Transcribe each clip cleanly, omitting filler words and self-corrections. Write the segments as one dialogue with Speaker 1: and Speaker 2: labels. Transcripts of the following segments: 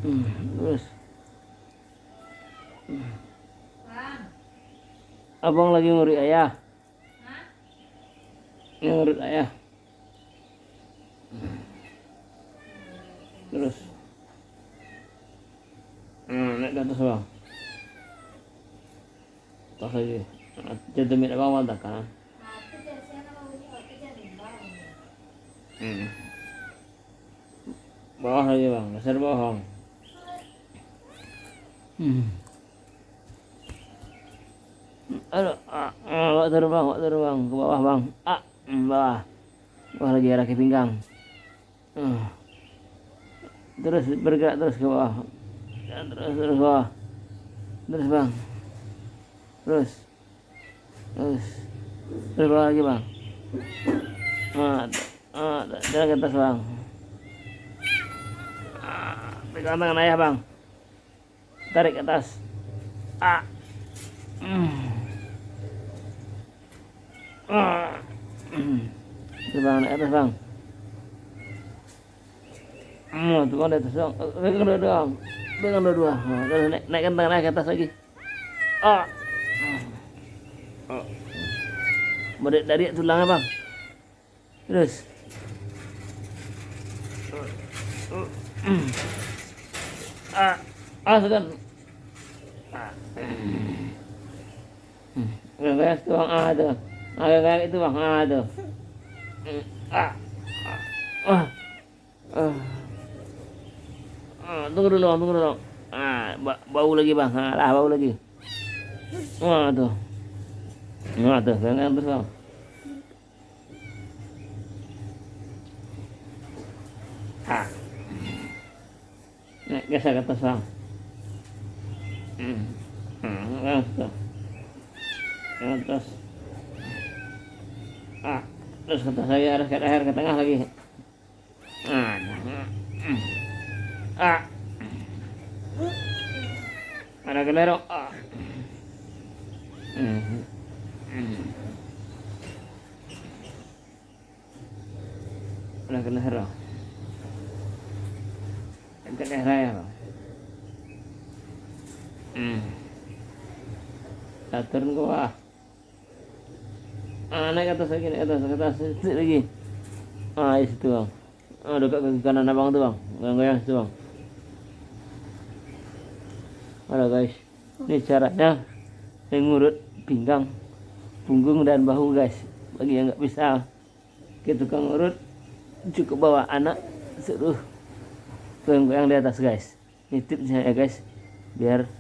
Speaker 1: Terus abang lagi nguri ayah. Ngurut ayah. Terus naik ke atas bang. Tak lagi. Jadi minta bang mantap kan? Bawah lagi bang, dasar bohong. Aduh, bawa turun bang, ke bawah bang. Bawah. Bawah lagi arah ke pinggang. Terus bergerak terus ke bawah. Terus bawah. Terus bang. Terus bawah lagi bang. Jalan ke atas bang. Pegang tangan ayah bang. Tarik ke atas. Terus bang, naik atas bang. Tuh bang, di atas bang. Pegang dua-dua. Pegang dua-dua. Terus naikkan tangan ayah ke atas lagi. Dari tulangnya bang. Terus segan kayak itu bang, tuh kayak itu bang, tuh tunggu dulu bau lagi bang, bau lagi. Tuh kayak terus bang. Geser ke atas bang. Ke atas. Terus ke atas lagi, harus ke leher, ke tengah lagi. Ada ke leher. Ada ke leher. Ke leher ya bang. Turun ke bawah. Naik ke atas lagi, naik ke atas lagi. Di situ bang. Dekat ke kanan abang tuh bang, goyang-goyang situ bang. Ada guys, ini caranya mengurut pinggang, punggung dan bahu guys. Bagi yang nggak bisa ke tukang urut, cukup bawa anak suruh goyang-goyang di atas guys. Ini tipsnya ya guys, biar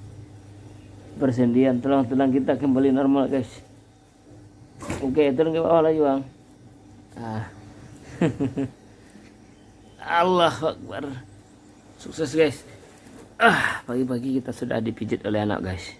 Speaker 1: persendian tulang-tulang kita kembali normal guys. Oke, turun ke bawah lagi bang. Allahu Akbar. Sukses guys. Pagi-pagi kita sudah dipijit oleh anak guys.